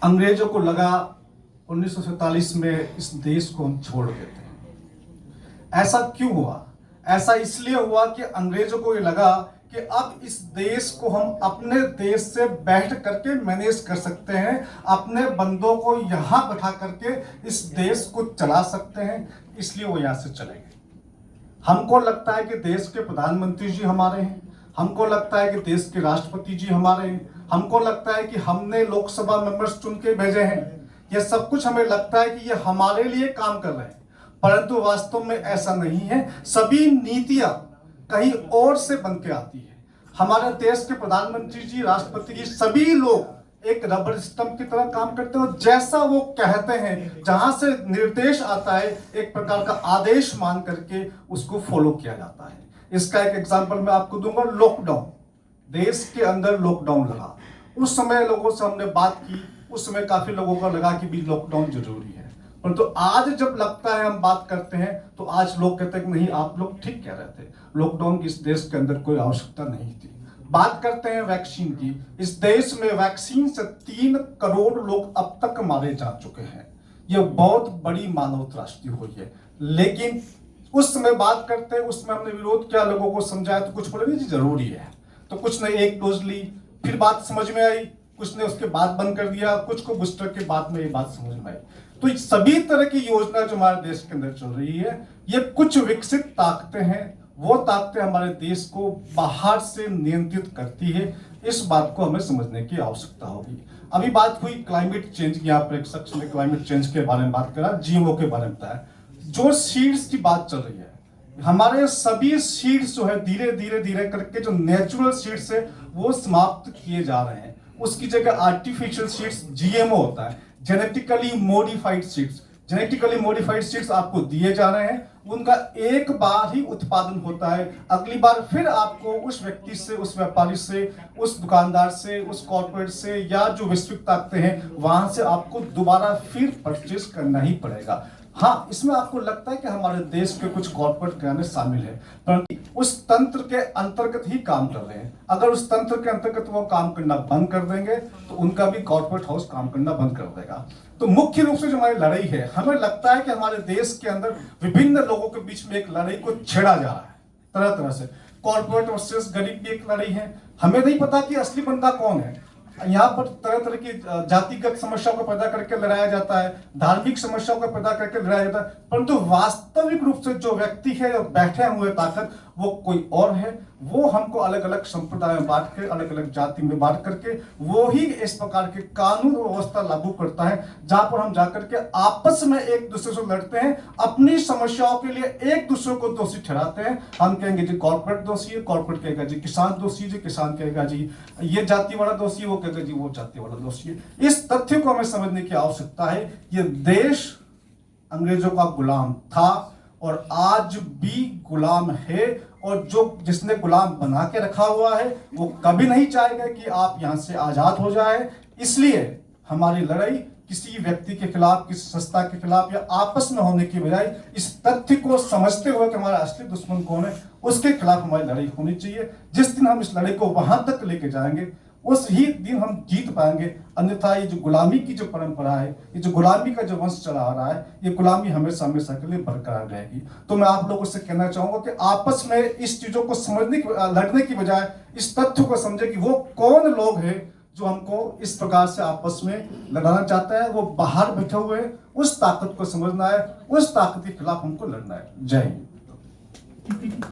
अंग्रेजों को लगा 1947 में इस देश को हम छोड़ देते हैं। ऐसा क्यों हुआ? ऐसा इसलिए हुआ कि अंग्रेजों को ये लगा कि अब इस देश को हम अपने देश से बैठ करके मैनेज कर सकते हैं, अपने बंदों को यहाँ बैठा करके इस देश को चला सकते हैं, इसलिए वो यहाँ से चले गए। हमको लगता है कि देश के प्रधानमंत्री जी हमारे हैं, हमको लगता है कि देश के राष्ट्रपति जी हमारे हैं, हमको लगता है कि हमने लोकसभा मेंबर्स चुन के भेजे हैं, ये सब कुछ हमें लगता है कि ये हमारे लिए काम कर रहे हैं, परंतु वास्तव में ऐसा नहीं है। सभी नीतियां कहीं और से बन के आती है। हमारे देश के प्रधानमंत्री जी, राष्ट्रपति जी, सभी लोग एक रबर स्टंप की तरह काम करते हैं और जैसा वो कहते हैं, जहां से निर्देश आता है, एक प्रकार का आदेश मान करके उसको फॉलो किया जाता है। इसका एक एग्जांपल मैं आपको दूंगा। लॉकडाउन, देश के अंदर लॉकडाउन लगा, उस समय लोगों से हमने बात की, उस समय काफी लोगों को लगा कि भी लॉकडाउन जरूरी है, परंतु आज जब लगता है हम बात करते हैं तो आज लोग कहते हैं कि नहीं, आप लोग ठीक कह रहे थे, लॉकडाउन की इस देश के अंदर कोई आवश्यकता नहीं थी। बात करते हैं वैक्सीन की। इस देश में वैक्सीन से 3 करोड़ लोग अब तक मारे जा चुके हैं। यह बहुत बड़ी मानव त्रासदी हुई है, लेकिन उस समय बात करते हैं, उसमें हमने विरोध किया, लोगों को समझाया तो कुछ बोले जी जरूरी है, तो कुछ ने 1 डोज ली, फिर बात समझ में आई, कुछ ने उसके बाद बंद कर दिया, कुछ को बूस्टर के बाद में ये बात समझ में आई। तो सभी तरह की योजना जो हमारे देश के अंदर चल रही है, ये कुछ विकसित ताकतें हैं, वो ताकतें हमारे देश को बाहर से नियंत्रित करती है। इस बात को हमें समझने की आवश्यकता होगी। अभी बात हुई क्लाइमेट चेंज की, यहाँ पर एक शख्स ने क्लाइमेट चेंज के बारे में बात करा, जीएमओ के बारे में बताया। जो सीड्स की बात चल रही है, हमारे सभी सीड्स जो है धीरे धीरे करके जो नेचुरल सीड्स है वो समाप्त किए जा रहे हैं। उसकी जगह आर्टिफिशियल सीड्स, जीएमओ होता है, genetically modified seeds. Genetically modified seeds आपको दिए जा रहे हैं, उनका एक बार ही उत्पादन होता है, अगली बार फिर आपको उस व्यक्ति से, उस व्यापारी से, उस दुकानदार से, उस कॉर्पोरेट से या जो वैश्विक ताकतें हैं वहां से आपको दोबारा फिर परचेज करना ही पड़ेगा। हाँ, इसमें आपको लगता है कि हमारे देश के कुछ कॉर्पोरेट घराने शामिल है, परंतु उस तंत्र के अंतर्गत ही काम कर रहे हैं। अगर उस तंत्र के अंतर्गत वो काम करना बंद कर देंगे तो उनका भी कॉर्पोरेट हाउस काम करना बंद कर देगा। तो मुख्य रूप से जो हमारी लड़ाई है, हमें लगता है कि हमारे देश के अंदर विभिन्न लोगों के बीच में एक लड़ाई को छेड़ा जा रहा है तरह तरह से। कॉर्पोरेट वर्सेस गरीब की एक लड़ाई है, हमें नहीं पता कि असली बंदा कौन है। यहाँ पर तरह तरह की जातिगत समस्याओं को पैदा करके लड़ाया जाता है, धार्मिक समस्याओं को पैदा करके लड़ाया जाता है, परंतु वास्तविक रूप से जो व्यक्ति है और बैठे हुए ताकत वो कोई और है। वो हमको अलग अलग संप्रदाय में बांट के, अलग अलग जाति में बांट करके वो ही इस प्रकार के कानून व्यवस्था लागू करता है, जहां पर हम जाकर के आपस में एक दूसरे से लड़ते हैं, अपनी समस्याओं के लिए एक दूसरे को दोषी ठहराते हैं। हम कहेंगे जी कॉर्पोरेट दोषी है, कॉर्पोरेट कहेगा जी किसान दोषी है, जी किसान कहेगा जी ये जाति वाला दोषी है, वो कहेगा जी वो जाति वाला दोषी है। इस तथ्य को हमें समझने की आवश्यकता है। ये देश अंग्रेजों का गुलाम था और आज भी गुलाम है, और जो जिसने गुलाम बना के रखा हुआ है वो कभी नहीं चाहेगा कि आप यहां से आजाद हो जाए। इसलिए हमारी लड़ाई किसी व्यक्ति के खिलाफ, किसी संस्था के खिलाफ या आपस में होने की बजाय इस तथ्य को समझते हुए कि हमारा असली दुश्मन कौन है, उसके खिलाफ हमारी लड़ाई होनी चाहिए। जिस दिन हम इस लड़ाई को वहां तक लेके जाएंगे उस ही दिन हम जीत पाएंगे। अन्यथा ये जो गुलामी की जो परंपरा है, ये जो गुलामी का जो वंश चला आ रहा है, ये गुलामी हमेशा हमेशा के लिए बरकरार रहेगी। तो मैं आप लोगों से कहना चाहूंगा कि आपस में इस चीजों को समझने की, लड़ने की बजाय इस तथ्य को समझे कि वो कौन लोग हैं जो हमको इस प्रकार से आपस में लड़ाना चाहता है। वो बाहर बैठे हुए हैं, उस ताकत को समझना है, उस ताकत के खिलाफ हमको लड़ना है। जय हिंद।